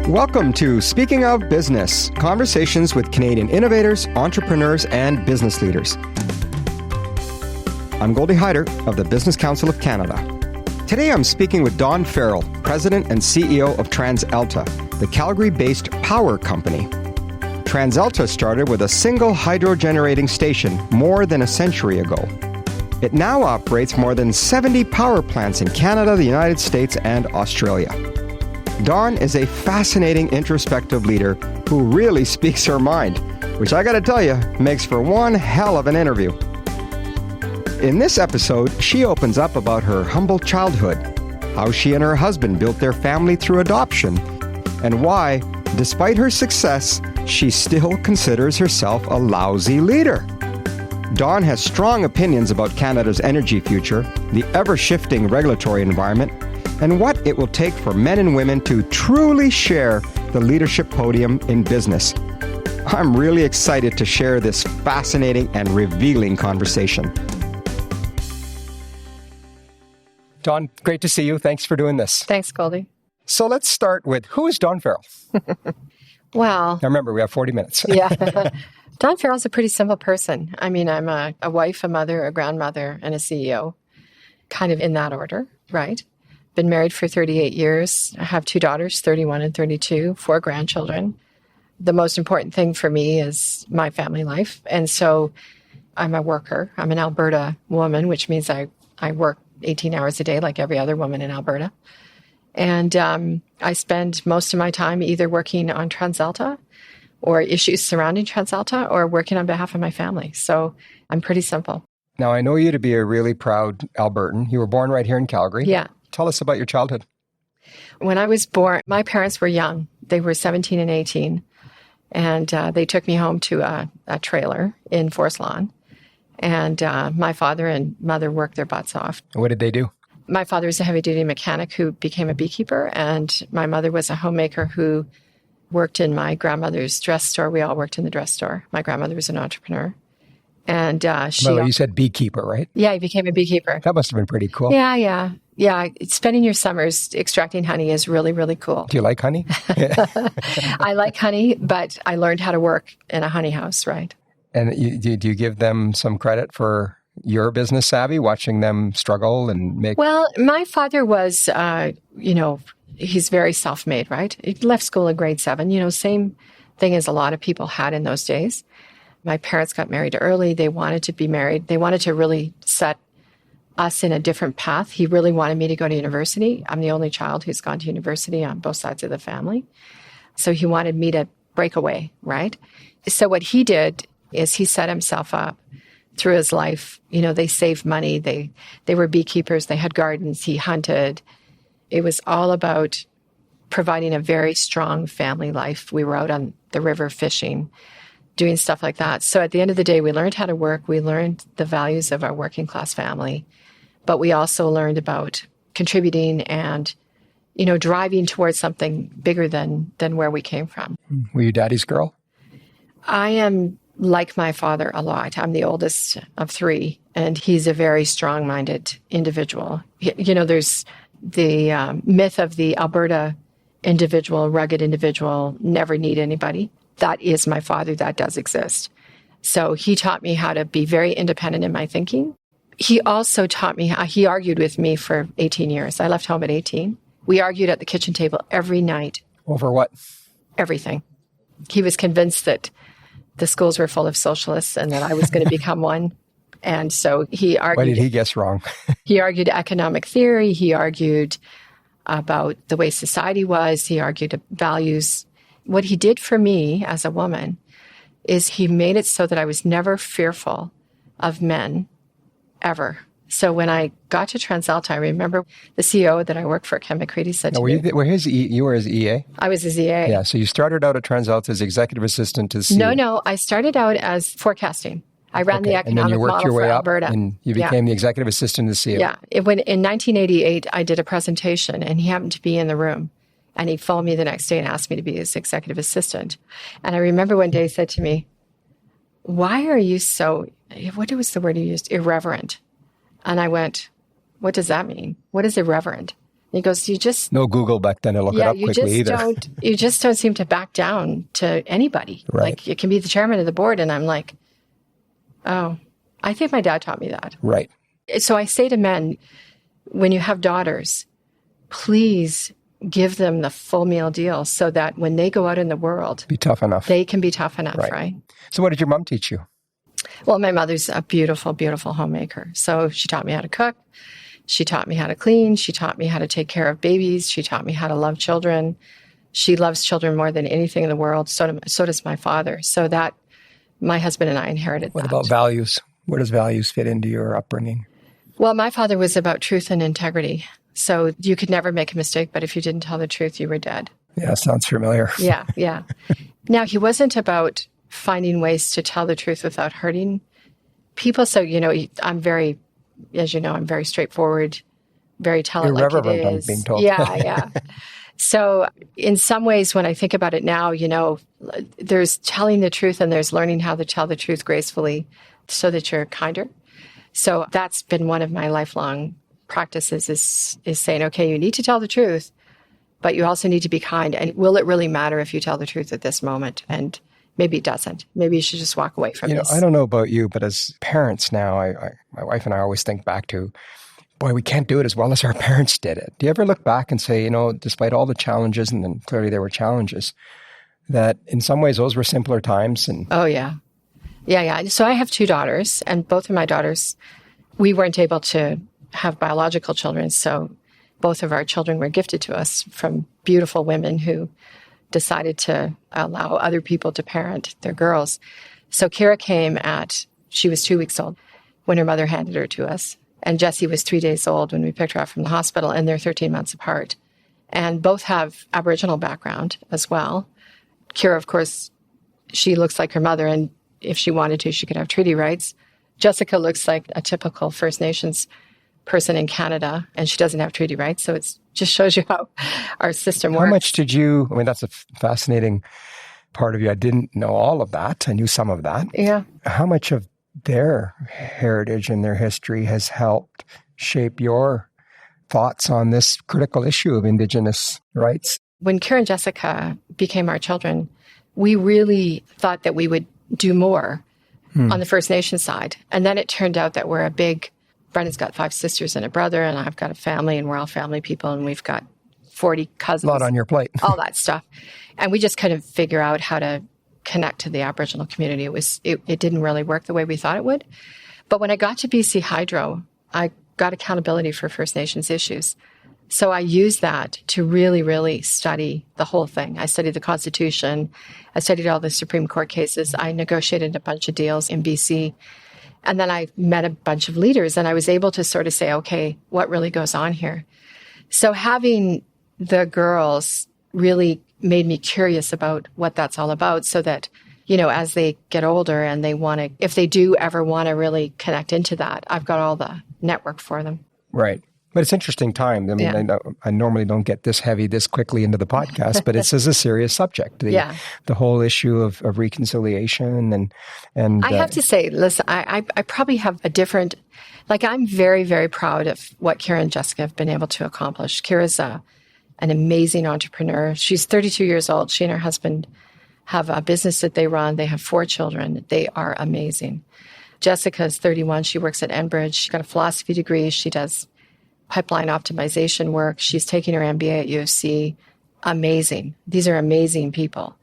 Welcome to Speaking of Business, conversations with Canadian innovators, entrepreneurs, and business leaders. I'm Goldie Hyder of the Business Council of Canada. Today I'm speaking with Don Farrell, President and CEO of TransAlta, the Calgary-based power company. TransAlta started with a single hydro-generating station more than a century ago. It now operates more than 70 power plants in Canada, the United States, and Australia. Dawn is a fascinating introspective leader who really speaks her mind, which I gotta tell you, makes for one hell of an interview. In this episode, she opens up about her humble childhood, how she and her husband built their family through adoption, and why, despite her success, she still considers herself a lousy leader. Dawn has strong opinions about Canada's energy future, the ever-shifting regulatory environment, and what it will take for men and women to truly share the leadership podium in business. I'm really excited to share this fascinating and revealing conversation. Dawn, great to see you. Thanks for doing this. Thanks, Goldie. So let's start with, who is Dawn Farrell? Well, Now remember, we have 40 minutes. yeah. Dawn Farrell's a pretty simple person. I mean, I'm a wife, a mother, a grandmother, and a CEO, kind of in that order, right? Been married for 38 years. I have two daughters, 31 and 32, 4 grandchildren. The most important thing for me is my family life. And so I'm a worker. I'm an Alberta woman, which means I work 18 hours a day like every other woman in Alberta. And I spend most of my time either working on TransAlta or issues surrounding TransAlta or working on behalf of my family. So I'm pretty simple. Now, I know you to be a really proud Albertan. You were born right here in Calgary. Yeah. Tell us about your childhood. When I was born, my parents were young. They were 17 and 18. And they took me home to a trailer in Forest Lawn. And my father and mother worked their butts off. What did they do? My father was a heavy-duty mechanic who became a beekeeper. And my mother was a homemaker who worked in my grandmother's dress store. We all worked in the dress store. My grandmother was an entrepreneur. And Well, you said beekeeper, right? Yeah, he became a beekeeper. That must have been pretty cool. Yeah. Spending your summers extracting honey is really, really cool. Do you like honey? I like honey, but I learned how to work in a honey house, right? And do you give them some credit for your business savvy, watching them struggle and make... Well, my father was, he's very self-made, right? He left school in grade 7, same thing as a lot of people had in those days. My parents got married early. They wanted to be married. They wanted to really set us in a different path. He really wanted me to go to university. I'm the only child who's gone to university on both sides of the family. So he wanted me to break away, right? So what he did is he set himself up through his life. They saved money. They were beekeepers. They had gardens. He hunted. It was all about providing a very strong family life. We were out on the river fishing, doing stuff like that. So at the end of the day, we learned how to work. We learned the values of our working class family, but we also learned about contributing and, driving towards something bigger than where we came from. Were you daddy's girl? I am like my father a lot. I'm the oldest of 3, and he's a very strong-minded individual. There's the myth of the Alberta individual, rugged individual, never need anybody. That is my father. That does exist. So he taught me how to be very independent in my thinking. He also taught me he argued with me for 18 years. I left home at 18. We argued at the kitchen table every night. Over what? Everything. He was convinced that the schools were full of socialists and that I was going to become one. And so he argued. What did he guess wrong? He argued economic theory. He argued about the way society was. He argued values. What he did for me as a woman is he made it so that I was never fearful of men, ever. So when I got to TransAlta, I remember the CEO that I worked for, Ken McCready, said to me... You were his EA? I was his EA. Yeah, so you started out at TransAlta as executive assistant to CEO. No, I started out as forecasting. I ran the economic model for Alberta. And you became the executive assistant to CEO. Yeah. In 1988, I did a presentation, and he happened to be in the room. And he phoned me the next day and asked me to be his executive assistant. And I remember one day he said to me, why are you so, what was the word he used? Irreverent. And I went, what does that mean? What is irreverent? He goes, you just, No Google back then to look it up quickly either. you just don't seem to back down to anybody. Right. Like, you can be the chairman of the board. And I'm like, oh, I think my dad taught me that. Right. So I say to men, when you have daughters, please give them the full meal deal so that when they go out in the world, Be tough enough. they can be tough enough, right? So what did your mom teach you? Well, my mother's a beautiful, beautiful homemaker. So she taught me how to cook. She taught me how to clean. She taught me how to take care of babies. She taught me how to love children. She loves children more than anything in the world. So does my father. So that my husband and I inherited that. What about values? Where does values fit into your upbringing? Well, my father was about truth and integrity. So you could never make a mistake, but if you didn't tell the truth, you were dead. Yeah, sounds familiar. Yeah. Now, he wasn't about finding ways to tell the truth without hurting people. So, I'm very, as you know, I'm very straightforward, very tell it like it Irreverent, is. I'm being told. Yeah. So in some ways, when I think about it now, there's telling the truth and there's learning how to tell the truth gracefully so that you're kinder. So that's been one of my lifelong practices is saying, okay, you need to tell the truth, but you also need to be kind. And will it really matter if you tell the truth at this moment? And maybe it doesn't. Maybe you should just walk away from this. I don't know about you, but as parents now, my wife and I always think back to, boy, we can't do it as well as our parents did it. Do you ever look back and say, despite all the challenges, and then clearly there were challenges, that in some ways those were simpler times? And Oh, yeah. Yeah. So I have two daughters, and both of my daughters, we weren't able to have biological children. So both of our children were gifted to us from beautiful women who decided to allow other people to parent their girls. So Kira came she was 2 weeks old when her mother handed her to us. And Jessie was 3 days old when we picked her up from the hospital, and they're 13 months apart. And both have Aboriginal background as well. Kira, of course, she looks like her mother, and if she wanted to, she could have treaty rights. Jessica looks like a typical First Nations person in Canada, and she doesn't have treaty rights. So it just shows you how our system works. How much did you, that's a fascinating part of you. I didn't know all of that. I knew some of that. Yeah. How much of their heritage and their history has helped shape your thoughts on this critical issue of Indigenous rights? When Kira and Jessica became our children, we really thought that we would do more on the First Nation side. And then it turned out that Brendan's got 5 sisters and a brother, and I've got a family, and we're all family people, and we've got 40 cousins. A lot on your plate. All that stuff. And we just couldn't figure out how to connect to the Aboriginal community. It didn't really work the way we thought it would. But when I got to BC Hydro, I got accountability for First Nations issues. So I used that to really, really study the whole thing. I studied the Constitution. I studied all the Supreme Court cases. I negotiated a bunch of deals in BC. And then I met a bunch of leaders, and I was able to sort of say, okay, what really goes on here? So having the girls really made me curious about what that's all about, so that, as they get older and if they do ever want to really connect into that, I've got all the network for them. Right. But it's interesting time. I normally don't get this heavy this quickly into the podcast, but it's a serious subject. The whole issue of reconciliation and I have to say, listen, I probably have a different, I'm very, very proud of what Kira and Jessica have been able to accomplish. Kira's an amazing entrepreneur. She's 32 years old. She and her husband have a business that they run. They have 4 children. They are amazing. Jessica's 31. She works at Enbridge. She's got a philosophy degree. She does pipeline optimization work. She's taking her MBA at UFC. Amazing. These are amazing people.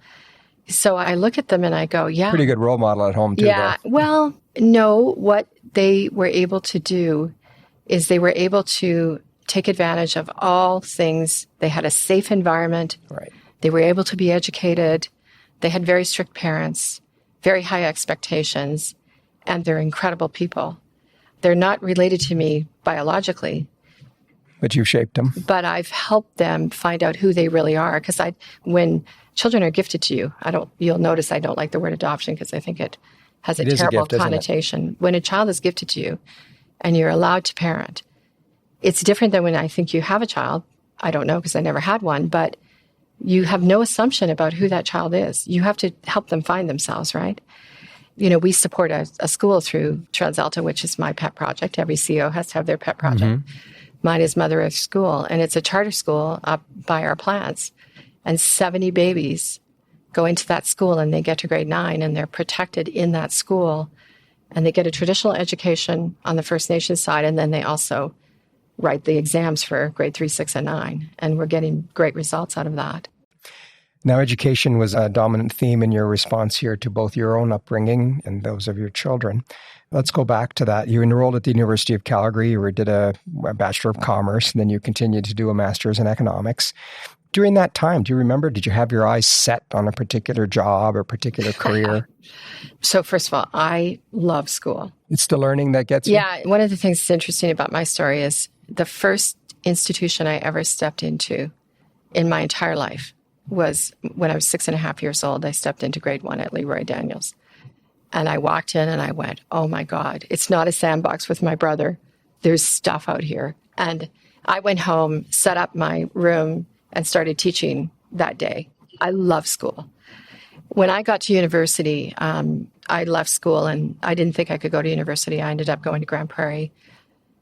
So I look at them and I go, yeah. Pretty good role model at home too. Yeah. Though. Well, no, what they were able to do is they were able to take advantage of all things. They had a safe environment. Right. They were able to be educated. They had very strict parents, very high expectations, and they're incredible people. They're not related to me biologically. But you've shaped them. But I've helped them find out who they really are. Because when children are gifted to you, you'll notice I don't like the word adoption because I think it has a terrible connotation. When a child is gifted to you and you're allowed to parent, it's different than when I think you have a child. I don't know because I never had one, but you have no assumption about who that child is. You have to help them find themselves, right? We support a school through TransAlta, which is my pet project. Every CEO has to have their pet project. Mm-hmm. Mine is Mother Earth School, and it's a charter school up by our plants. And 70 babies go into that school, and they get to grade 9, and they're protected in that school. And they get a traditional education on the First Nations side, and then they also write the exams for grade 3, 6, and 9. And we're getting great results out of that. Now, education was a dominant theme in your response here to both your own upbringing and those of your children. Let's go back to that. You enrolled at the University of Calgary. You did a Bachelor of Commerce, and then you continued to do a Master's in Economics. During that time, do you remember, did you have your eyes set on a particular job or particular career? So first of all, I love school. It's the learning that gets you? Yeah. One of the things that's interesting about my story is the first institution I ever stepped into in my entire life was when I was 6.5 years old. I stepped into grade 1 at Leroy Daniels. And I walked in and I went, oh my God, it's not a sandbox with my brother. There's stuff out here. And I went home, set up my room, and started teaching that day. I love school. When I got to university, I left school and I didn't think I could go to university. I ended up going to Grand Prairie.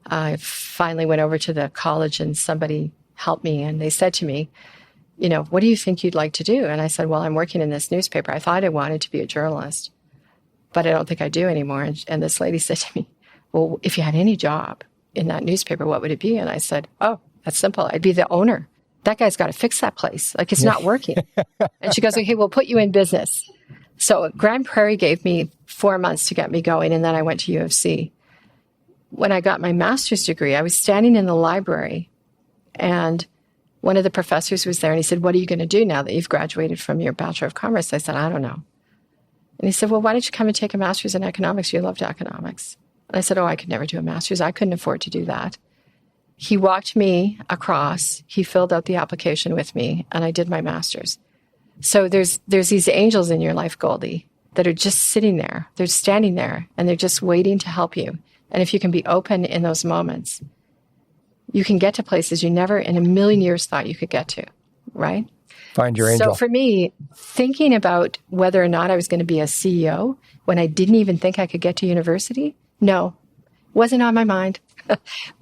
I finally went over to the college and somebody helped me. And they said to me, what do you think you'd like to do? And I said, well, I'm working in this newspaper. I thought I wanted to be a journalist, but I don't think I do anymore. And this lady said to me, well, if you had any job in that newspaper, what would it be? And I said, oh, that's simple. I'd be the owner. That guy's got to fix that place. Like, it's not working. And she goes, okay, we'll put you in business. So Grand Prairie gave me 4 months to get me going. And then I went to U of C. When I got my master's degree, I was standing in the library and one of the professors was there and he said, what are you going to do now that you've graduated from your Bachelor of Commerce? I said, I don't know. And he said, well, why don't you come and take a master's in economics? You loved economics. And I said, oh, I could never do a master's. I couldn't afford to do that. He walked me across. He filled out the application with me, and I did my master's. So there's these angels in your life, Goldie, that are just sitting there. They're standing there, and they're just waiting to help you. And if you can be open in those moments, you can get to places you never in a million years thought you could get to, right? Find your angel. So for me, thinking about whether or not I was going to be a CEO when I didn't even think I could get to university, no, wasn't on my mind.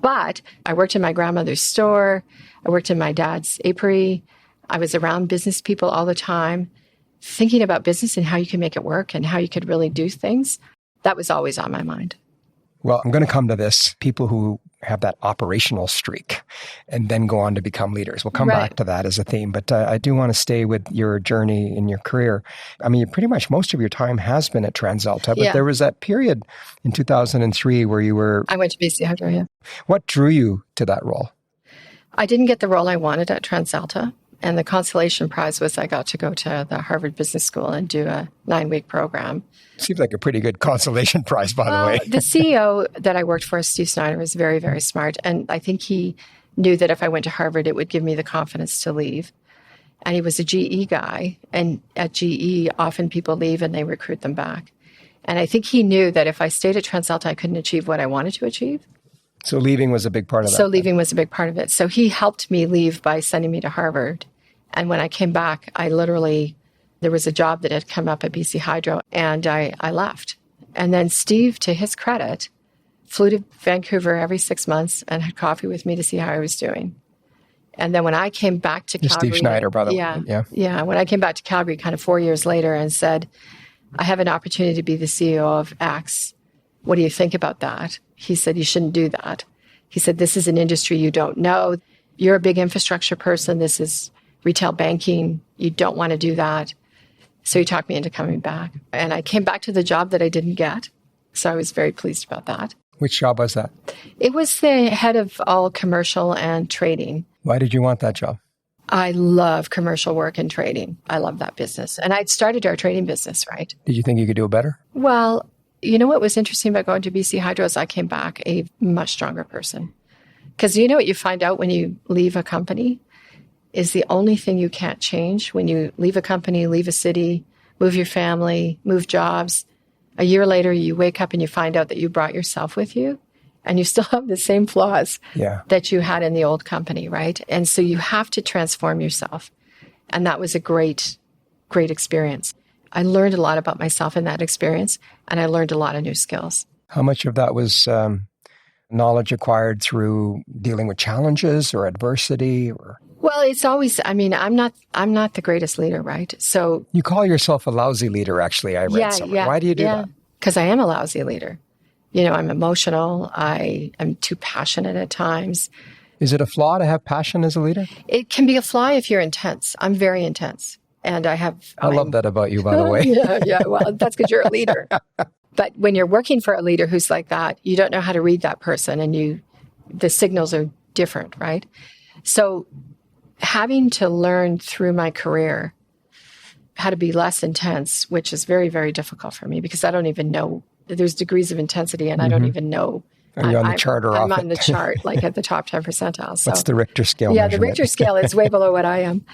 But I worked in my grandmother's store. I worked in my dad's apiary. I was around business people all the time, thinking about business and how you can make it work and how you could really do things. That was always on my mind. Well, I'm going to come to this. People who have that operational streak and then go on to become leaders. We'll come back to that as a theme, but I do want to stay with your journey in your career. I mean, pretty much most of your time has been at TransAlta, but there was that period in 2003 where you were... I went to BC Hydro, yeah. What drew you to that role? I didn't get the role I wanted at TransAlta. And the consolation prize was I got to go to the Harvard Business School and do a 9-week program. Seems like a pretty good consolation prize, by the way. The CEO that I worked for, Steve Snyder, was very, very smart. And I think he knew that if I went to Harvard, it would give me the confidence to leave. And he was a GE guy. And at GE, often people leave and they recruit them back. And I think he knew that if I stayed at TransAlta, I couldn't achieve what I wanted to achieve. So leaving was a big part of that. So leaving was a big part of it. So he helped me leave by sending me to Harvard. And when I came back, there was a job that had come up at BC Hydro, and I left. And then Steve, to his credit, flew to Vancouver every 6 months and had coffee with me to see how I was doing. And then when I came back to Calgary... Steve Schneider, by the way. Yeah. When I came back to Calgary kind of 4 years later and said, I have an opportunity to be the CEO of X. What do you think about that? He said, you shouldn't do that. He said, this is an industry you don't know. You're a big infrastructure person. This is retail banking. You don't want to do that. So he talked me into coming back. And I came back to the job that I didn't get. So I was very pleased about that. Which job was that? It was the head of all commercial and trading. Why did you want that job? I love commercial work and trading. I love that business. And I'd started our trading business, right? Did you think you could do it better? Well, you know what was interesting about going to BC Hydro is I came back a much stronger person. Because you know what you find out when you leave a company is the only thing you can't change when you leave a company, leave a city, move your family, move jobs. A year later, you wake up and you find out that you brought yourself with you and you still have the same flaws that you had in the old company, right? And so you have to transform yourself. And that was a great, great experience. I learned a lot about myself in that experience, and I learned a lot of new skills. How much of that was knowledge acquired through dealing with challenges or adversity or... Well, it's always, I'm not the greatest leader, right? So You call yourself a lousy leader, actually, I read somewhere. Why do you do that? Because I am a lousy leader. I'm emotional. I am too passionate at times. Is it a flaw to have passion as a leader? It can be a flaw if you're intense. I'm very intense. And I love that about you, by the way. Yeah. Well, that's because you're a leader. But when you're working for a leader who's like that, you don't know how to read that person, and the signals are different, right? So having to learn through my career how to be less intense, which is very, very difficult for me because I don't even know. There's degrees of intensity, and I don't even know. Are you on the chart or I'm off on the chart, like at the top 10 percentile. So, what's the Richter scale? Yeah, the Richter scale is way below what I am.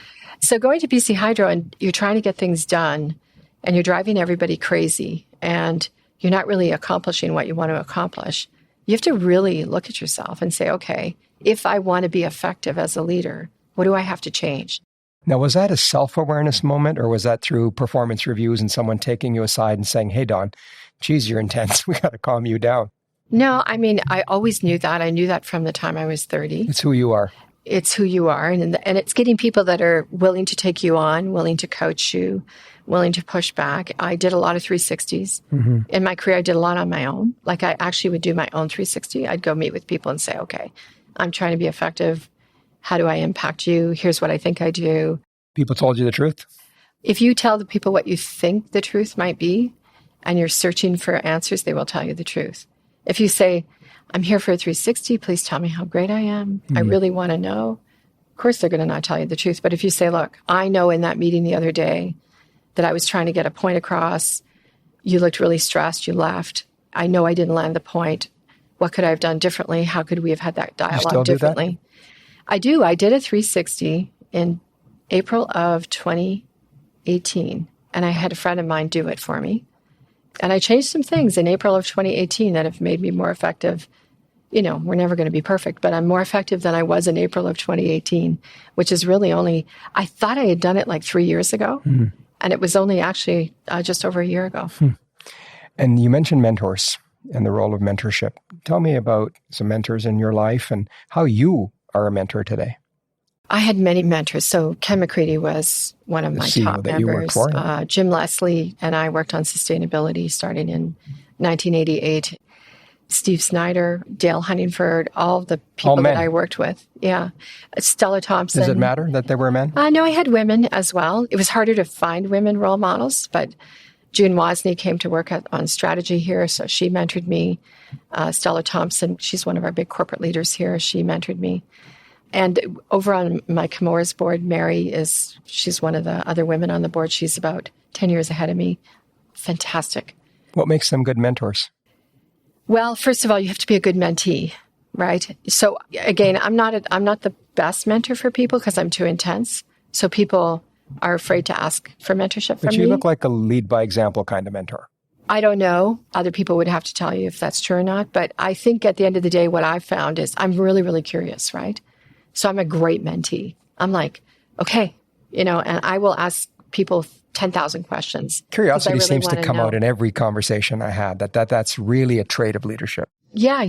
So going to BC Hydro and you're trying to get things done and you're driving everybody crazy and you're not really accomplishing what you want to accomplish. You have to really look at yourself and say, okay, if I want to be effective as a leader, what do I have to change? Now, was that a self-awareness moment, or was that through performance reviews and someone taking you aside and saying, hey, Dawn, geez, you're intense. We got to calm you down? No, I always knew that. I knew that from the time I was 30. It's who you are. It's who you are. And it's getting people that are willing to take you on, willing to coach you, willing to push back. I did a lot of 360s. In my career, I did a lot on my own. Like I actually would do my own 360. I'd go meet with people and say, okay, I'm trying to be effective. How do I impact you? Here's what I think I do. People told you the truth? If you tell the people what you think the truth might be and you're searching for answers, they will tell you the truth. If you say, I'm here for a 360, please tell me how great I am. I really want to know. Of course, they're going to not tell you the truth. But if you say, look, I know in that meeting the other day that I was trying to get a point across. You looked really stressed. You left. I know I didn't land the point. What could I have done differently? How could we have had that dialogue differently? I do. I did a 360 in April of 2018, and I had a friend of mine do it for me. And I changed some things in April of 2018 that have made me more effective. We're never going to be perfect, but I'm more effective than I was in April of 2018, which is really I thought I had done it like 3 years ago, and it was only actually just over a year ago. And you mentioned mentors and the role of mentorship. Tell me about some mentors in your life and how you are a mentor today. I had many mentors. So Ken McCready was one of my top members. Jim Leslie and I worked on sustainability starting in 1988. Steve Snyder, Dale Huntingford, all the people that I worked with. Yeah. Stella Thompson. Does it matter that there were men? No, I had women as well. It was harder to find women role models, but June Wozni came to work on strategy here, so she mentored me. Stella Thompson, she's one of our big corporate leaders here. She mentored me. And over on my Chemours board, she's one of the other women on the board. She's about 10 years ahead of me. Fantastic. What makes them good mentors? Well, first of all, you have to be a good mentee, right? So again, I'm not the best mentor for people because I'm too intense. So people are afraid to ask for mentorship from me. But you look like a lead by example kind of mentor. I don't know. Other people would have to tell you if that's true or not. But I think at the end of the day, what I've found is I'm really, really curious, right? So I'm a great mentee. I'm like, okay, and I will ask people 10,000 questions. Curiosity seems to come out in every conversation I had, that's really a trait of leadership. Yeah.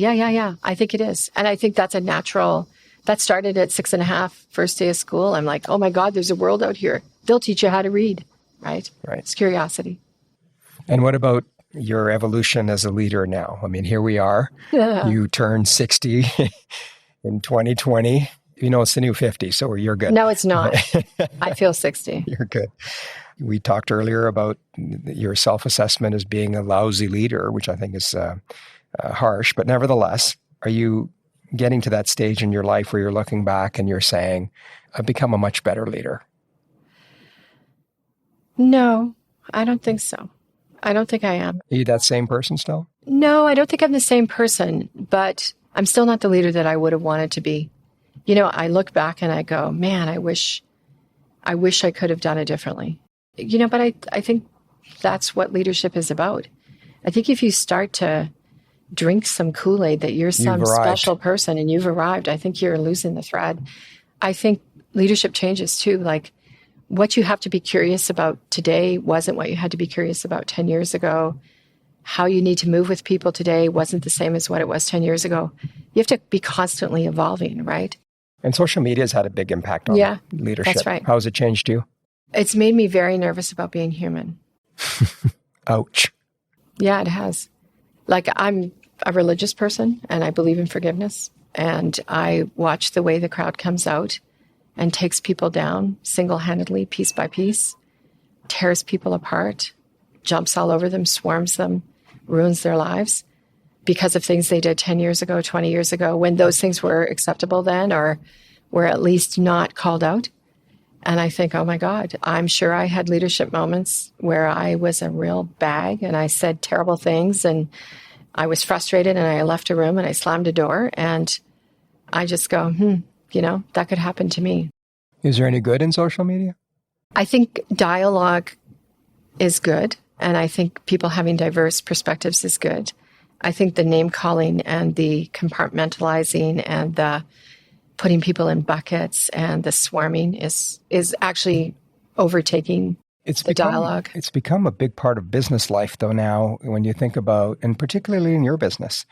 I think it is. And I think that's a natural, that started at 6.5, first day of school. I'm like, oh my God, there's a world out here. They'll teach you how to read, right? Right. It's curiosity. And what about your evolution as a leader now? I mean, here we are. Yeah. You turned 60 in 2020. It's the new 50, so you're good. No, it's not. I feel 60. You're good. We talked earlier about your self-assessment as being a lousy leader, which I think is harsh, but nevertheless, are you getting to that stage in your life where you're looking back and you're saying, I've become a much better leader? No, I don't think so. I don't think I am. Are you that same person still? No, I don't think I'm the same person, but I'm still not the leader that I would have wanted to be. I look back and I go, man, I wish I could have done it differently. But I think that's what leadership is about. I think if you start to drink some Kool-Aid that you're some special person and you've arrived, I think you're losing the thread. I think leadership changes too. Like what you have to be curious about today wasn't what you had to be curious about 10 years ago. how you need to move with people today wasn't the same as what it was 10 years ago. You have to be constantly evolving, right? And social media has had a big impact on leadership. That's right. How has it changed you? It's made me very nervous about being human. Ouch. Yeah, it has. Like, I'm a religious person and I believe in forgiveness. And I watch the way the crowd comes out and takes people down single-handedly, piece by piece, tears people apart, jumps all over them, swarms them, ruins their lives because of things they did 10 years ago, 20 years ago, when those things were acceptable then or were at least not called out. And I think, oh my God, I'm sure I had leadership moments where I was a real bag and I said terrible things and I was frustrated and I left a room and I slammed a door and I just go, that could happen to me. Is there any good in social media? I think dialogue is good. And I think people having diverse perspectives is good. I think the name calling and the compartmentalizing and the putting people in buckets and the swarming is actually overtaking the dialogue. It's become a big part of business life, though, now, when you think about, and particularly in your business,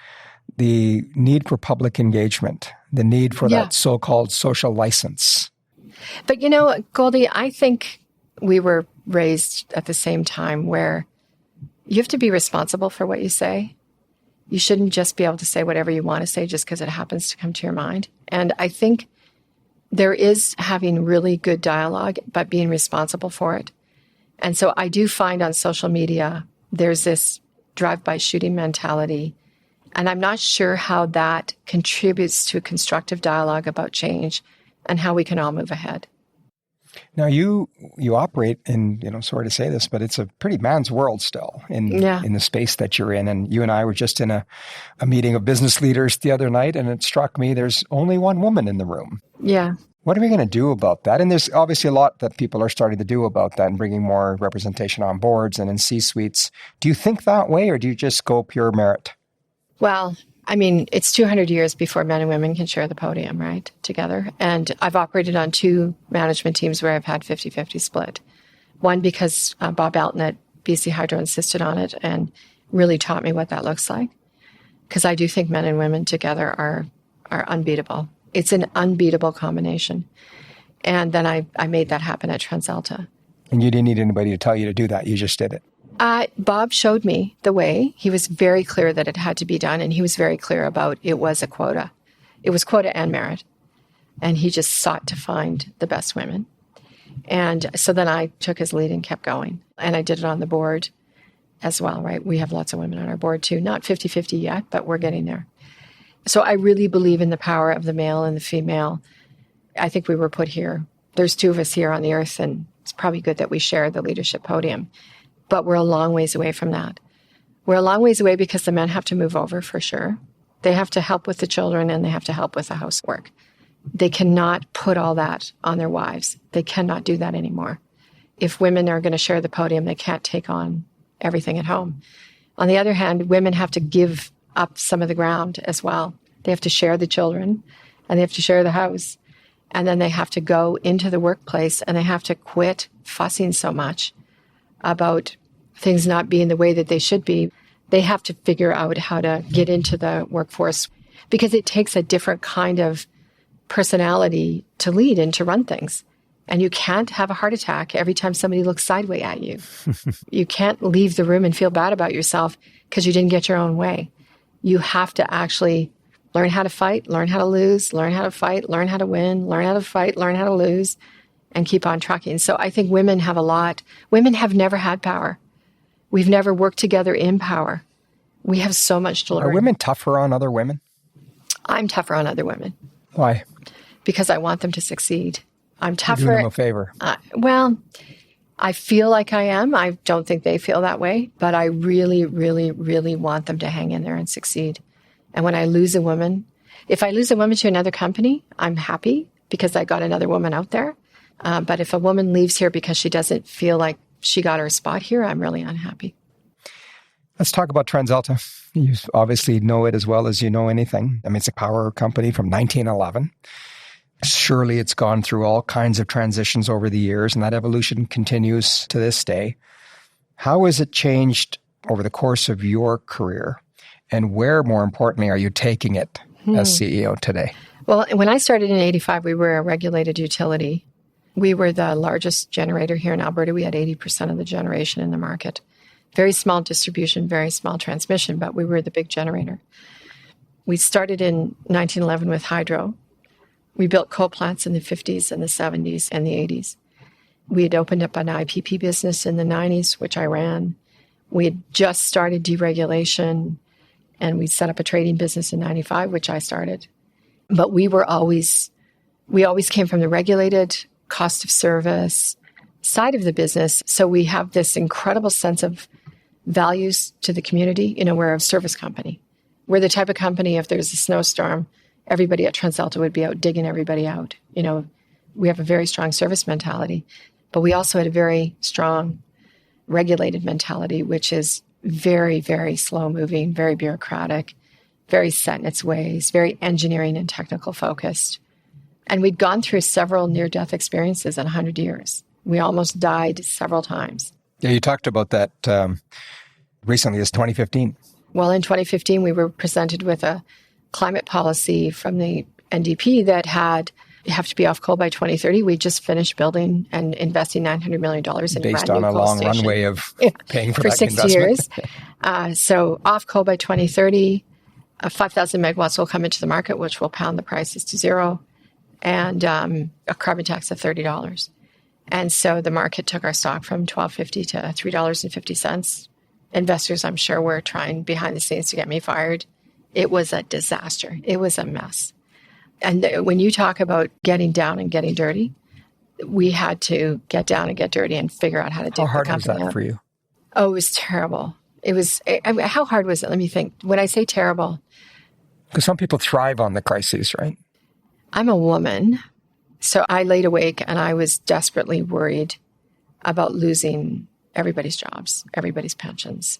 the need for public engagement, the need for that so-called social license. But, Goldie, I think we were raised at the same time where you have to be responsible for what you say. You shouldn't just be able to say whatever you want to say just because it happens to come to your mind. And I think there is having really good dialogue, but being responsible for it. And so I do find on social media, there's this drive-by shooting mentality. And I'm not sure how that contributes to a constructive dialogue about change and how we can all move ahead. Now, you operate in, sorry to say this, but it's a pretty man's world still in the space that you're in. And you and I were just in a meeting of business leaders the other night, and it struck me there's only one woman in the room. Yeah. What are we going to do about that? And there's obviously a lot that people are starting to do about that and bringing more representation on boards and in C-suites. Do you think that way, or do you just go pure merit? Well, I mean, it's 200 years before men and women can share the podium, right, together. And I've operated on 2 management teams where I've had 50-50 split. One because Bob Elton at BC Hydro insisted on it and really taught me what that looks like. Because I do think men and women together are unbeatable. It's an unbeatable combination. And then I made that happen at TransAlta. And you didn't need anybody to tell you to do that. You just did it. Bob showed me the way. He was very clear that it had to be done, and he was very clear about it was a quota. It was quota and merit. And he just sought to find the best women. And so then I took his lead and kept going. And I did it on the board as well, right? We have lots of women on our board too. Not 50-50 yet, but we're getting there. So I really believe in the power of the male and the female. I think we were put here. There's 2 of us here on the earth, and it's probably good that we share the leadership podium. But we're a long ways away from that. We're a long ways away because the men have to move over for sure. They have to help with the children and they have to help with the housework. They cannot put all that on their wives. They cannot do that anymore. If women are going to share the podium, they can't take on everything at home. On the other hand, women have to give up some of the ground as well. They have to share the children and they have to share the house. And then they have to go into the workplace and they have to quit fussing so much about things not being the way that they should be. They have to figure out how to get into the workforce because it takes a different kind of personality to lead and to run things. And you can't have a heart attack every time somebody looks sideways at you. You can't leave the room and feel bad about yourself because you didn't get your own way. You have to actually learn how to fight, learn how to lose, learn how to fight, learn how to win, learn how to fight, learn how to lose, and keep on trucking. So I think women have a lot. Women have never had power. We've never worked together in power. We have so much to learn. Are women tougher on other women? I'm tougher on other women. Why? Because I want them to succeed. I'm tougher. You're doing them a favor. Well, I feel like I am. I don't think they feel that way, but I really, really, really want them to hang in there and succeed. And when I lose a woman, if I lose a woman to another company, I'm happy because I got another woman out there. But if a woman leaves here because she doesn't feel like she got her spot here, I'm really unhappy. Let's talk about TransAlta. You obviously know it as well as you know anything. I mean, it's a power company from 1911. Surely it's gone through all kinds of transitions over the years, and that evolution continues to this day. How has it changed over the course of your career? And where, more importantly, are you taking it as CEO today? Well, when I started in 85, we were a regulated utility. We were the largest generator here in Alberta. We had 80% of the generation in the market. Very small distribution, very small transmission, but we were the big generator. We started in 1911 with hydro. We built coal plants in the 50s and the 70s and the 80s. We had opened up an IPP business in the 90s, which I ran. We had just started deregulation, and we set up a trading business in 95, which I started. But we always came from the regulated cost of service side of the business. So we have this incredible sense of values to the community. We're a service company. We're the type of company, if there's a snowstorm, everybody at TransAlta would be out digging everybody out. We have a very strong service mentality, but we also had a very strong regulated mentality, which is very, very slow moving, very bureaucratic, very set in its ways, very engineering and technical focused. And we'd gone through several near-death experiences in 100 years. We almost died several times. Yeah, you talked about that recently as 2015. Well, in 2015, we were presented with a climate policy from the NDP that had you have to be off coal by 2030. We just finished building and investing $900 million in based on a long station. Runway of paying for that 60 investment. years. So off coal by 2030, 5,000 megawatts will come into the market, which will pound the prices to zero, and a carbon tax of $30. And so the market took our stock from $12.50 to $3.50. Investors, I'm sure, were trying behind the scenes to get me fired. It was a disaster. It was a mess. And when you talk about getting down and getting dirty, we had to get down and get dirty and figure out how to do it. How hard was that for you? Oh, it was terrible. It was, how hard was it? Let me think. When I say terrible. Because some people thrive on the crises, right? I'm a woman. So I laid awake and I was desperately worried about losing everybody's jobs, everybody's pensions,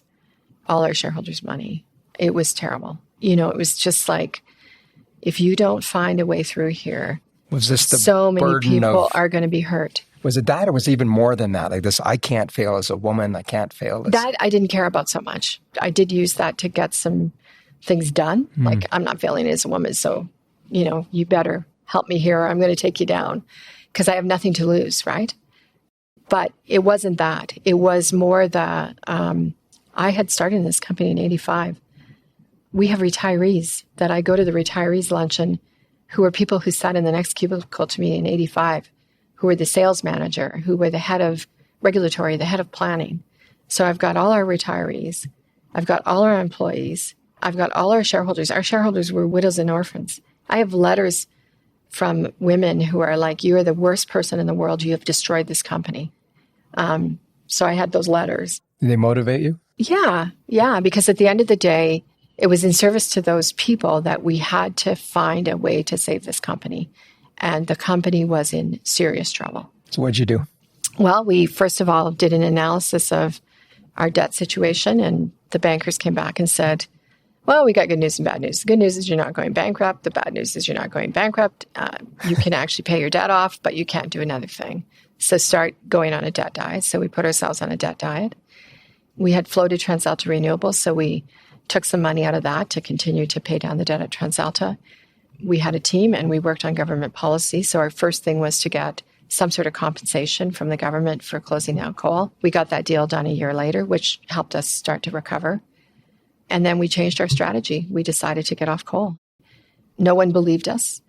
all our shareholders' money. It was terrible. It was just like, if you don't find a way through here, was this the so many people are going to be hurt. Was it that, or was it even more than that? Like this, I can't fail as a woman. I can't fail. That I didn't care about so much. I did use that to get some things done. Like, I'm not failing as a woman, so, you better help me here or I'm going to take you down because I have nothing to lose, right? But it wasn't that. It was more the, I had started in this company in 85. We have retirees that I go to the retirees luncheon who are people who sat in the next cubicle to me in 85, who were the sales manager, who were the head of regulatory, the head of planning. So I've got all our retirees. I've got all our employees. I've got all our shareholders. Our shareholders were widows and orphans. I have letters from women who are like, you are the worst person in the world. You have destroyed this company. So I had those letters. Did they motivate you? Yeah. Because at the end of the day, it was in service to those people that we had to find a way to save this company. And the company was in serious trouble. So what'd you do? Well, we first of all did an analysis of our debt situation, and the bankers came back and said, well, we got good news and bad news. The good news is you're not going bankrupt. The bad news is you're not going bankrupt. You can actually pay your debt off, but you can't do another thing. So start going on a debt diet. So we put ourselves on a debt diet. We had floated TransAlta Renewables, so we took some money out of that to continue to pay down the debt at TransAlta. We had a team and we worked on government policy. So our first thing was to get some sort of compensation from the government for closing down coal. We got that deal done a year later, which helped us start to recover. And then we changed our strategy. We decided to get off coal. No one believed us.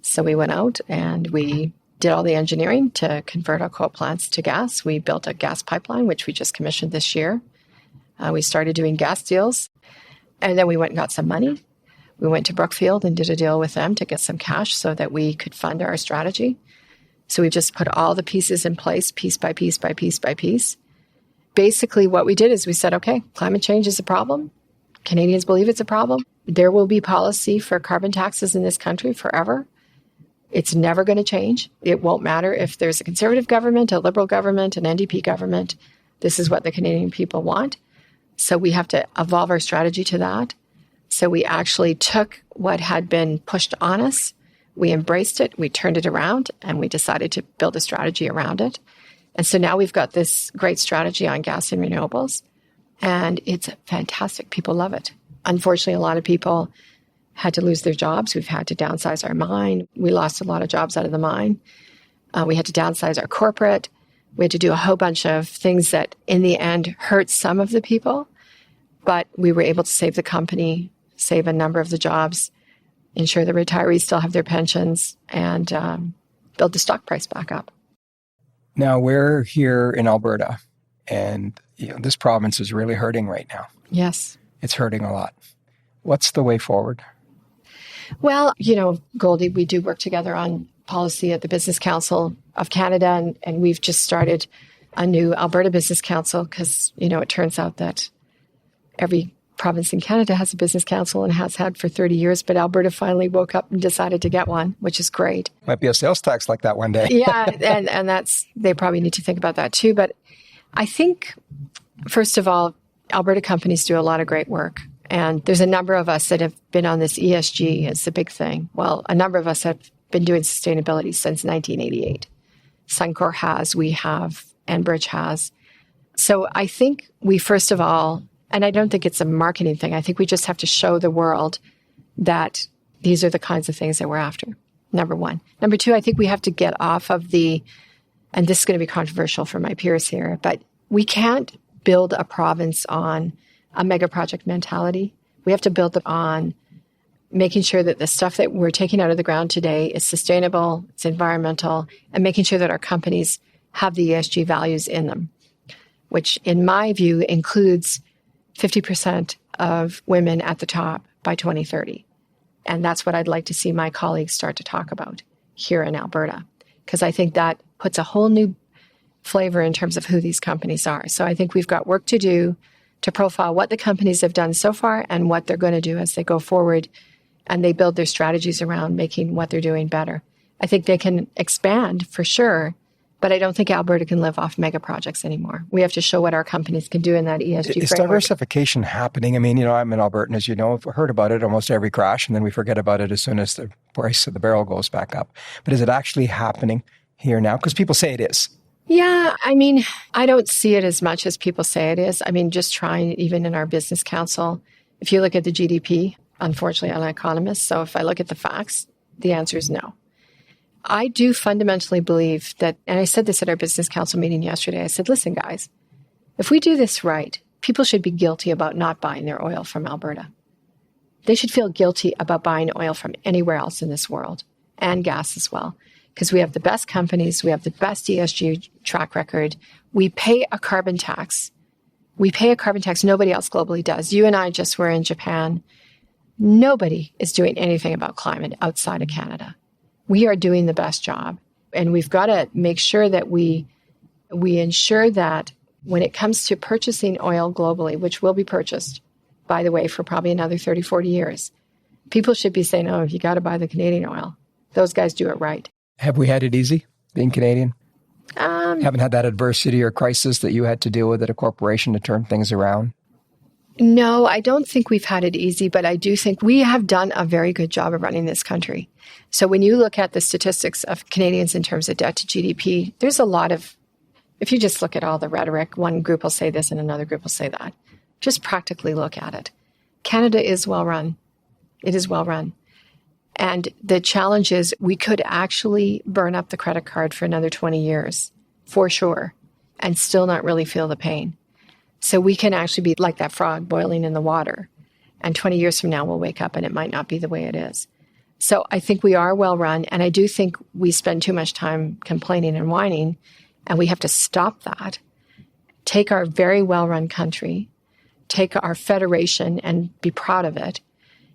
So we went out and we did all the engineering to convert our coal plants to gas. We built a gas pipeline, which we just commissioned this year. We started doing gas deals. And then we went and got some money. We went to Brookfield and did a deal with them to get some cash so that we could fund our strategy. So we just put all the pieces in place, piece by piece by piece by piece. Basically, what we did is we said, okay, climate change is a problem. Canadians believe it's a problem. There will be policy for carbon taxes in this country forever. It's never going to change. It won't matter if there's a Conservative government, a Liberal government, an NDP government. This is what the Canadian people want. So we have to evolve our strategy to that. So we actually took what had been pushed on us, we embraced it, we turned it around, and we decided to build a strategy around it. And so now we've got this great strategy on gas and renewables. And it's fantastic. People love it. Unfortunately, a lot of people had to lose their jobs. We've had to downsize our mine. We lost a lot of jobs out of the mine. We had to downsize our corporate. We had to do a whole bunch of things that in the end hurt some of the people, but we were able to save the company, save a number of the jobs, ensure the retirees still have their pensions, and build the stock price back up. Now, we're here in Alberta, and this province is really hurting right now. Yes. It's hurting a lot. What's the way forward? Well, Goldie, we do work together on policy at the Business Council of Canada, and we've just started a new Alberta Business Council because, it turns out that every province in Canada has a business council and has had for 30 years, but Alberta finally woke up and decided to get one, which is great. Might be a sales tax like that one day. Yeah, and they probably need to think about that too. But I think, first of all, Alberta companies do a lot of great work. And there's a number of us that have been on this ESG. It's the big thing. Well, a number of us have been doing sustainability since 1988. Suncor has, we have, Enbridge has. So I think we, first of all, and I don't think it's a marketing thing, I think we just have to show the world that these are the kinds of things that we're after, number one. Number two, I think we have to get off of and this is going to be controversial for my peers here, but we can't build a province on a mega project mentality. We have to build it on making sure that the stuff that we're taking out of the ground today is sustainable, it's environmental, and making sure that our companies have the ESG values in them, which in my view includes 50% of women at the top by 2030. And that's what I'd like to see my colleagues start to talk about here in Alberta, because I think that puts a whole new flavor in terms of who these companies are. So I think we've got work to do to profile what the companies have done so far and what they're going to do as they go forward and they build their strategies around making what they're doing better. I think they can expand for sure, but I don't think Alberta can live off mega projects anymore. We have to show what our companies can do in that ESG framework. Is diversification happening? I mean, I'm an Albertan, as you know. I've heard about it almost every crash, and then we forget about it as soon as the price of the barrel goes back up. But is it actually happening here now? Because people say it is. Yeah, I mean, I don't see it as much as people say it is. I mean, just trying, even in our business council, if you look at the GDP, unfortunately, I'm an economist, so if I look at the facts, the answer is no. I do fundamentally believe that, and I said this at our business council meeting yesterday, I said, listen, guys, if we do this right, people should be guilty about not buying their oil from Alberta. They should feel guilty about buying oil from anywhere else in this world, and gas as well. Because we have the best companies, we have the best ESG track record. We pay a carbon tax. We pay a carbon tax nobody else globally does. You and I just were in Japan. Nobody is doing anything about climate outside of Canada. We are doing the best job. And we've got to make sure that we ensure that when it comes to purchasing oil globally, which will be purchased, by the way, for probably another 30, 40 years, people should be saying, oh, you got to buy the Canadian oil. Those guys do it right. Have we had it easy being Canadian? Haven't had that adversity or crisis that you had to deal with at a corporation to turn things around? No, I don't think we've had it easy, but I do think we have done a very good job of running this country. So when you look at the statistics of Canadians in terms of debt to GDP, there's a lot of, if you just look at all the rhetoric, one group will say this and another group will say that. Just practically look at it. Canada is well run. It is well run. And the challenge is we could actually burn up the credit card for another 20 years, for sure, and still not really feel the pain. So we can actually be like that frog boiling in the water. And 20 years from now, we'll wake up and it might not be the way it is. So I think we are well run. And I do think we spend too much time complaining and whining. And we have to stop that. Take our very well run country, take our federation and be proud of it.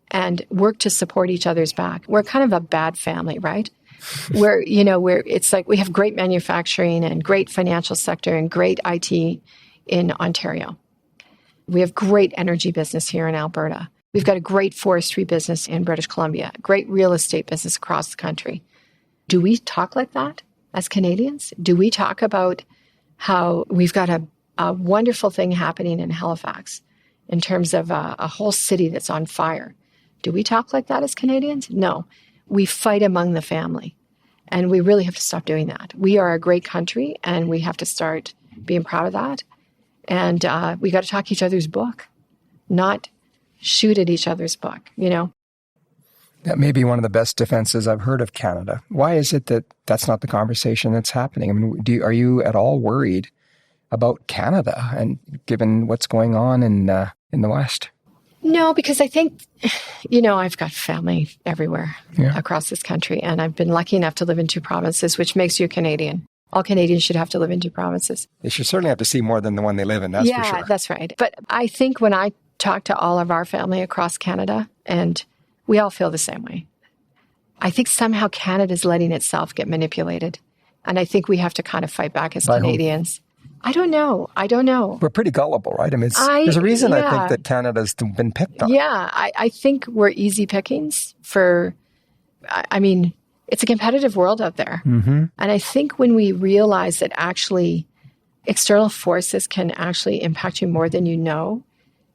And work to support each other's back. We're kind of a bad family, right? It's like we have great manufacturing and great financial sector and great IT in Ontario. We have great energy business here in Alberta. We've got a great forestry business in British Columbia, great real estate business across the country. Do we talk like that as Canadians? Do we talk about how we've got a wonderful thing happening in Halifax in terms of a whole city that's on fire? Do we talk like that as Canadians? No. We fight among the family. And we really have to stop doing that. We are a great country and we have to start being proud of that. And we got to talk each other's book, not shoot at each other's book, That may be one of the best defenses I've heard of Canada. Why is it that that's not the conversation that's happening? I mean, are you at all worried about Canada and given what's going on in the West? No, because I think, I've got family everywhere across this country, and I've been lucky enough to live in 2 provinces, which makes you a Canadian. All Canadians should have to live in 2 provinces. They should certainly have to see more than the one they live in, that's for sure. Yeah, that's right. But I think when I talk to all of our family across Canada, and we all feel the same way, I think somehow Canada's letting itself get manipulated. And I think we have to kind of fight back as Canadians. I don't know. We're pretty gullible, right? I mean, there's a reason I think that Canada's been picked on. Yeah, I think we're easy pickings it's a competitive world out there. Mm-hmm. And I think when we realize that actually external forces can actually impact you more than you know,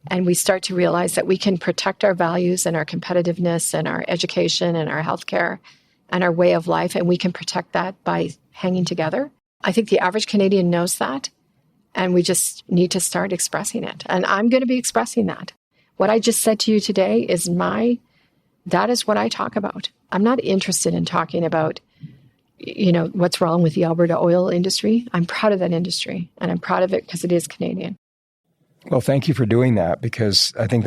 and we start to realize that we can protect our values and our competitiveness and our education and our healthcare and our way of life, and we can protect that by hanging together. I think the average Canadian knows that, and we just need to start expressing it. And I'm going to be expressing that. What I just said to you today is that is what I talk about. I'm not interested in talking about, what's wrong with the Alberta oil industry. I'm proud of that industry, and I'm proud of it because it is Canadian. Well, thank you for doing that, because I think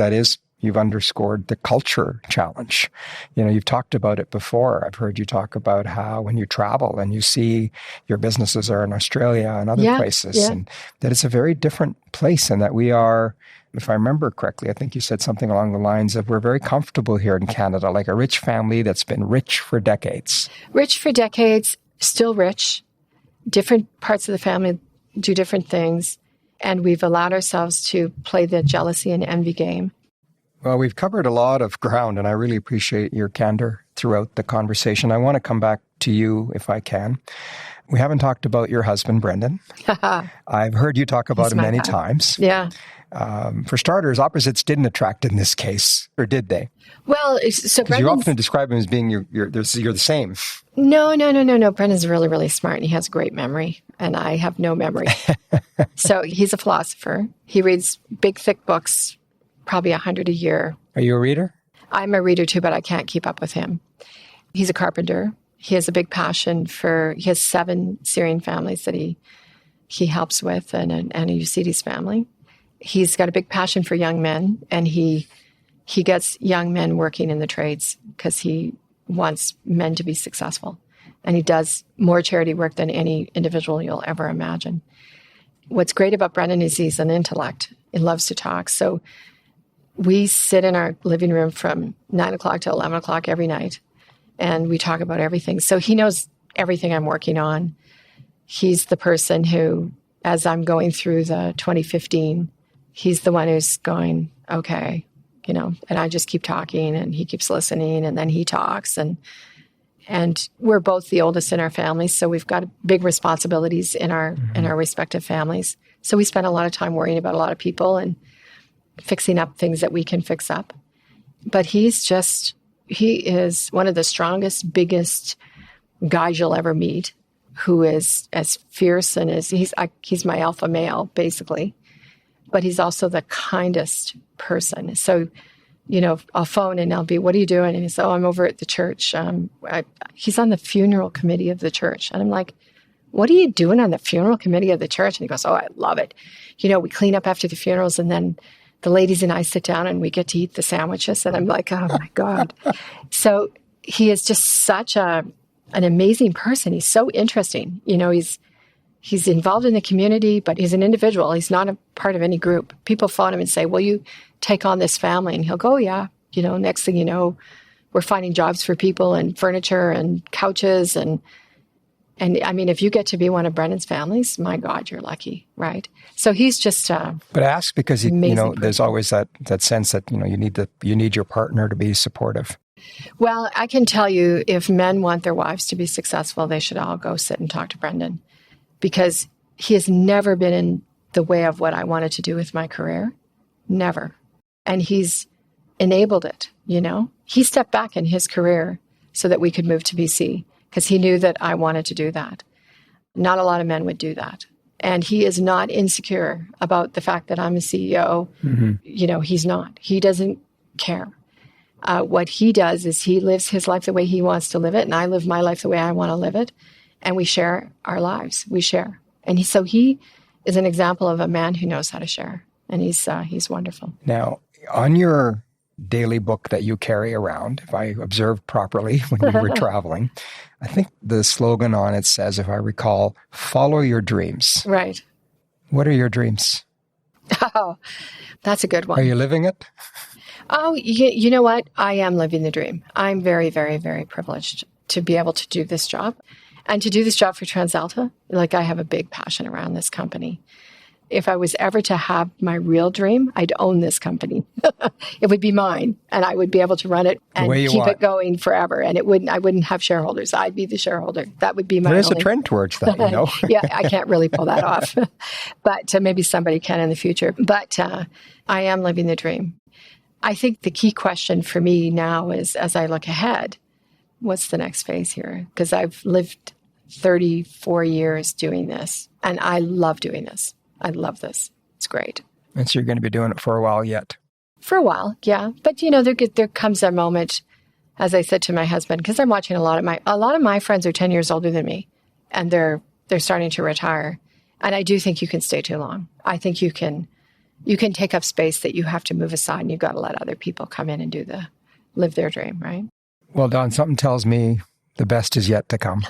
you've underscored the culture challenge. You've talked about it before. I've heard you talk about how when you travel and you see your businesses are in Australia and other places, and that it's a very different place, and that we are, if I remember correctly, I think you said something along the lines of we're very comfortable here in Canada, like a rich family that's been rich for decades. Rich for decades, still rich. Different parts of the family do different things. And we've allowed ourselves to play the jealousy and envy game. Well, we've covered a lot of ground, and I really appreciate your candor throughout the conversation. I want to come back to you if I can. We haven't talked about your husband, Brendan. I've heard you talk about him many times. Yeah. For starters, opposites didn't attract in this case, or did they? Well, so because you often describe him as being you're the same. No. Brendan's really, really smart, and he has great memory, and I have no memory. So he's a philosopher. He reads big, thick books, probably 100 a year. Are you a reader? I'm a reader too, but I can't keep up with him. He's a carpenter. He has a big passion he has 7 Syrian families that he helps with, and a Yazidi family. He's got a big passion for young men, and he gets young men working in the trades because he wants men to be successful. And he does more charity work than any individual you'll ever imagine. What's great about Brendan is he's an intellect. He loves to talk. So we sit in our living room from 9 o'clock to 11 o'clock every night, and we talk about everything. So he knows everything I'm working on. He's the person who, as I'm going through the 2015, he's the one who's going, okay, and I just keep talking, and he keeps listening, and then he talks, and we're both the oldest in our family, so we've got big responsibilities in our respective families. So we spend a lot of time worrying about a lot of people and fixing up things that we can fix up. But he is one of the strongest, biggest guys you'll ever meet, who is as fierce and he's my alpha male, basically. But he's also the kindest person. So, I'll phone and I'll be, what are you doing? And he says, I'm over at the church. He's on the funeral committee of the church. And I'm like, what are you doing on the funeral committee of the church? And he goes, I love it. We clean up after the funerals, and then the ladies and I sit down and we get to eat the sandwiches. And I'm like, oh my God. So he is just such an amazing person. He's so interesting. He's involved in the community, but he's an individual. He's not a part of any group. People phone him and say, will you take on this family? And he'll go, yeah. Next thing you know, we're finding jobs for people and furniture and couches. And I mean, if you get to be one of Brendan's families, my God, you're lucky, right? So he's just But I ask because, there's always that sense that, you need your partner to be supportive. Well, I can tell you, if men want their wives to be successful, they should all go sit and talk to Brendan. Because he has never been in the way of what I wanted to do with my career. Never. And he's enabled it, He stepped back in his career so that we could move to BC because he knew that I wanted to do that. Not a lot of men would do that. And he is not insecure about the fact that I'm a CEO. He's not. He doesn't care. What he does is he lives his life the way he wants to live it, and I live my life the way I want to live it. And we share our lives. We share. And he is an example of a man who knows how to share. And he's wonderful. Now, on your daily book that you carry around, if I observed properly when you were traveling, I think the slogan on it says, if I recall, follow your dreams. Right. What are your dreams? Oh, that's a good one. Are you living it? Oh, you know what? I am living the dream. I'm very, very, very privileged to be able to do this job. And to do this job for TransAlta, I have a big passion around this company. If I was ever to have my real dream, I'd own this company. It would be mine, and I would be able to run it and keep it going forever. And I wouldn't have shareholders. I'd be the shareholder. That would be my There's a trend towards that, Yeah, I can't really pull that off. But maybe somebody can in the future. But I am living the dream. I think the key question for me now is, as I look ahead, what's the next phase here? Because I've lived 34 years doing this, and I love doing this. I love this. It's great. And so you're going to be doing it for a while yet? For a while, yeah. But, there comes a moment, as I said to my husband, because I'm watching a lot of my friends are 10 years older than me, and they're starting to retire. And I do think you can stay too long. I think you can take up space that you have to move aside, and you've got to let other people come in and live their dream, right? Well, Dawn, something tells me the best is yet to come.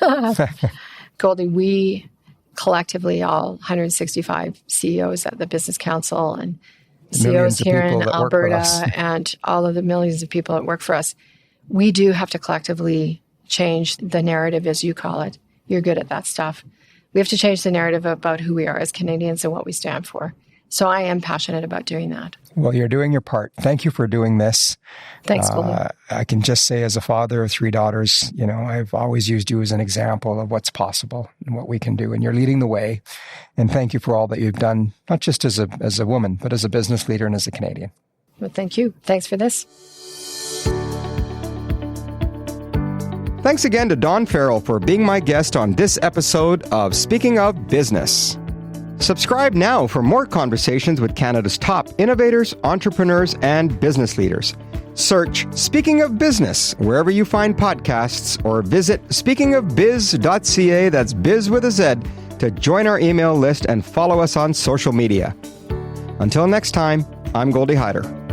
Goldie, we collectively, all 165 CEOs at the Business Council and CEOs here in Alberta and all of the millions of people that work for us, we do have to collectively change the narrative, as you call it. You're good at that stuff. We have to change the narrative about who we are as Canadians and what we stand for. So I am passionate about doing that. Well, you're doing your part. Thank you for doing this. Thanks, Goldie. I can just say, as a father of 3 daughters, I've always used you as an example of what's possible and what we can do. And you're leading the way. And thank you for all that you've done, not just as a woman, but as a business leader and as a Canadian. Well, thank you. Thanks for this. Thanks again to Dawn Farrell for being my guest on this episode of Speaking of Business. Subscribe now for more conversations with Canada's top innovators, entrepreneurs, and business leaders. Search Speaking of Business wherever you find podcasts, or visit speakingofbiz.ca, that's biz with a Z, to join our email list and follow us on social media. Until next time, I'm Goldie Hyder.